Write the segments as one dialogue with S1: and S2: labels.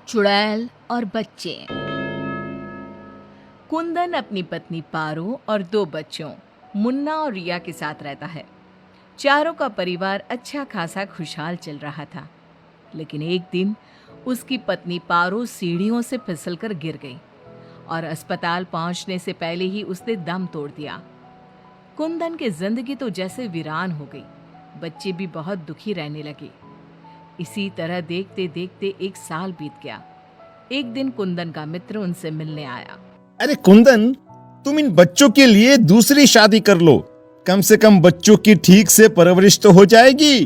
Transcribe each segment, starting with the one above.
S1: चुड़ैल और बच्चे। कुंदन अपनी पत्नी पारो और 2 बच्चों मुन्ना और रिया के साथ रहता है। चारों का परिवार अच्छा खासा खुशहाल चल रहा था, लेकिन एक दिन उसकी पत्नी पारो सीढ़ियों से फिसलकर गिर गई और अस्पताल पहुंचने से पहले ही उसने दम तोड़ दिया। कुंदन की जिंदगी तो जैसे वीरान हो गई। बच्चे भी बहुत दुखी रहने लगे। इसी तरह देखते देखते 1 साल बीत गया। एक दिन कुंदन का मित्र उनसे मिलने आया।
S2: अरे कुंदन, तुम इन बच्चों के लिए दूसरी शादी कर लो। कम से कम बच्चों की ठीक से परवरिश तो हो जाएगी।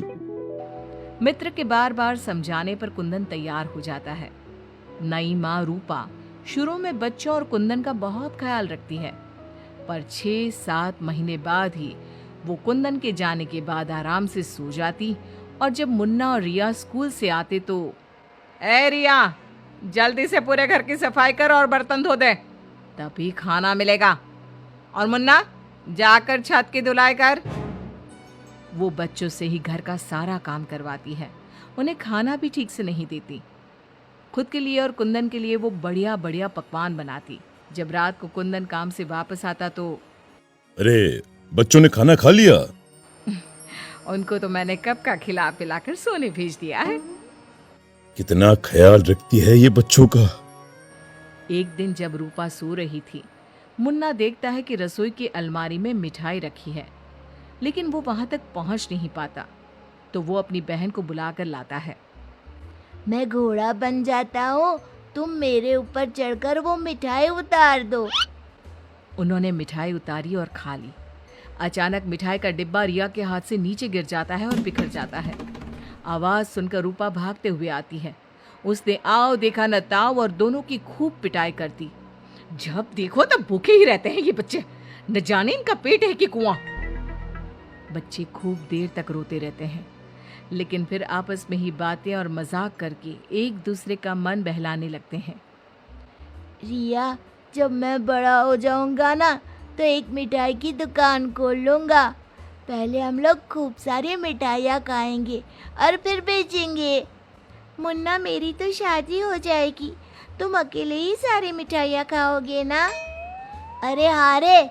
S1: मित्र के बार बार समझाने पर कुंदन तैयार हो जाता है। नई माँ रूपा शुरू में बच्चों और कुंदन का बहुत ख्याल रखती है, पर 6-7 महीने बाद ही वो कुंदन के जाने के बाद आराम से सो जाती। और जब मुन्ना और रिया स्कूल से आते तो, ए रिया, जल्दी से पूरे घर की सफाई कर और बर्तन धो दे, तभी खाना मिलेगा। और मुन्ना, जाकर छत की धुलाई कर। वो बच्चों से ही घर का सारा काम करवाती है। उन्हें खाना भी ठीक से नहीं देती। खुद के लिए और कुंदन के लिए वो बढ़िया बढ़िया पकवान बनाती। जब रात को कुंदन काम से वापस आता तो,
S2: अरे, बच्चों ने खाना खा लिया?
S1: उनको तो मैंने कब का खिला पिलाकर सोने भेज दिया है।
S2: कितना ख्याल रखती है ये बच्चों का।
S1: एक दिन जब रूपा सो रही थी, मुन्ना देखता है कि रसोई की अलमारी में मिठाई रखी है, लेकिन वो वहां तक पहुंच नहीं पाता। तो वो अपनी बहन को बुलाकर लाता है।
S3: मैं घोड़ा बन जाता हूँ, तुम मेरे ऊपर चढ़कर वो मिठाई उतार दो।
S1: उन्होंने मिठाई उतारी और खा ली। अचानक मिठाई का डिब्बा रिया के हाथ से नीचे गिर जाता है और बिखर जाता है। आवाज सुनकर रूपा भागते हुए आती है। उसने आओ देखा न ताओ और दोनों की खूब पिटाई करती। जब देखो तब भूखे ही रहते हैं ये बच्चे, न जाने इनका पेट है कि कुआं। बच्चे खूब देर तक रोते रहते हैं, लेकिन फिर आपस में ही बातें और मजाक करके एक दूसरे का मन बहलाने लगते हैं।
S3: रिया, जब मैं बड़ा हो जाऊंगा ना, तो एक मिठाई की दुकान खोल लूंगा। पहले हम लोग खूब सारी मिठाइयाँ खाएंगे और फिर बेचेंगे। मुन्ना, मेरी तो शादी हो जाएगी, तुम अकेले ही सारी मिठाइयाँ खाओगे ना? अरे हाँ रे,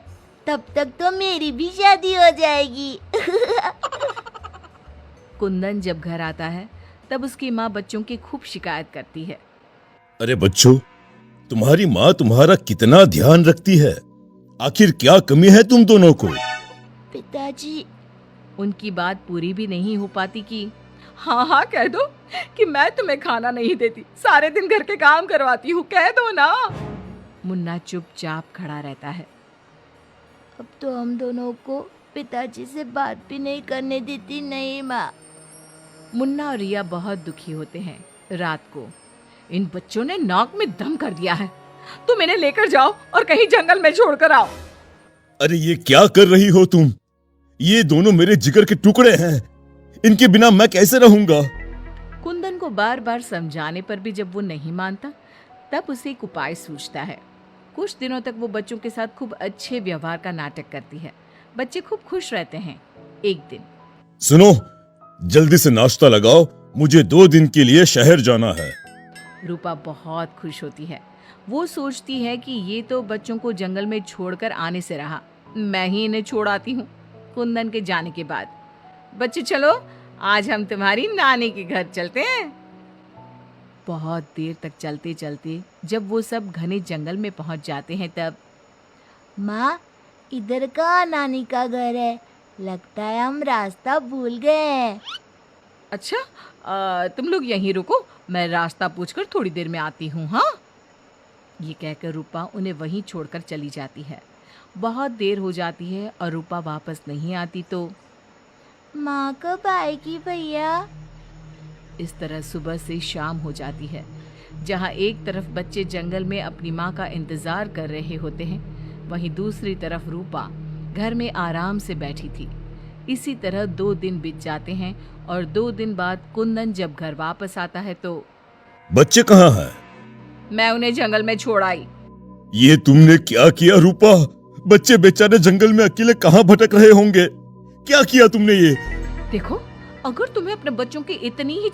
S3: तब तक तो मेरी भी शादी हो जाएगी।
S1: कुंदन जब घर आता है तब उसकी माँ बच्चों की खूब शिकायत करती है।
S2: अरे बच्चों, तुम्हारी माँ तुम्हारा कितना ध्यान रखती है। आखिर क्या कमी है तुम दोनों को?
S3: पिताजी,
S1: उनकी बात पूरी भी नहीं हो पाती कि हाँ हाँ कह दो कि मैं तुम्हें खाना नहीं देती, सारे दिन घर के काम करवाती हूँ, कह दो ना। मुन्ना चुपचाप खड़ा रहता है।
S3: अब तो हम दोनों को पिताजी से बात भी नहीं करने देती। नहीं माँ।
S1: मुन्ना और रिया बहुत दुखी होते हैं। रात को इन बच्चों ने नाक में दम कर दिया है, तुम इन्हें लेकर जाओ और कहीं जंगल में छोड़कर आओ।
S2: अरे ये क्या कर रही हो तुम? ये दोनों मेरे जिगर के टुकड़े हैं, इनके बिना मैं कैसे रहूंगा?
S1: कुंदन को बार बार समझाने पर भी जब वो नहीं मानता, तब उसे एक उपाय सूझता है। कुछ दिनों तक वो बच्चों के साथ खूब अच्छे व्यवहार का नाटक करती है। बच्चे खूब खुश रहते हैं। एक दिन,
S2: सुनो, जल्दी से नाश्ता लगाओ, मुझे 2 दिन के लिए शहर जाना है।
S1: रूपा बहुत खुश होती है। वो सोचती है कि ये तो बच्चों को जंगल में छोड़कर आने से रहा, मैं ही इन्हें छोड़ आती हूँ। कुंदन के जाने के बाद, बच्चे चलो, आज हम तुम्हारी नानी के घर चलते हैं। बहुत देर तक चलते चलते जब वो सब घने जंगल में पहुंच जाते हैं तब,
S3: माँ, इधर का नानी का घर है, लगता है हम रास्ता भूल गए हैं।
S1: अच्छा, तुम लोग यहीं रुको, मैं रास्ता पूछकर थोड़ी देर में आती हूँ। हाँ, ये कहकर रूपा उन्हें वहीं छोड़कर चली जाती है। बहुत देर हो जाती है और रूपा वापस नहीं आती तो,
S3: माँ कब आएगी भैया?
S1: इस तरह सुबह से शाम हो जाती है। जहाँ एक तरफ बच्चे जंगल में अपनी माँ का इंतजार कर रहे होते हैं, वहीं दूसरी तरफ रूपा घर में आराम से बैठी थी। इसी तरह 2 दिन बीत जाते हैं और 2 दिन बाद कुंदन जब घर वापस आता है तो,
S2: बच्चे कहाँ हैं?
S1: मैं उन्हें जंगल में छोड़ आई।
S2: ये तुमने क्या किया रूपा? बच्चे बेचारे जंगल में अकेले कहाँ भटक रहे होंगे? क्या किया तुमने ये?
S1: देखो, अगर तुम्हें अपने बच्चों की इतनी ही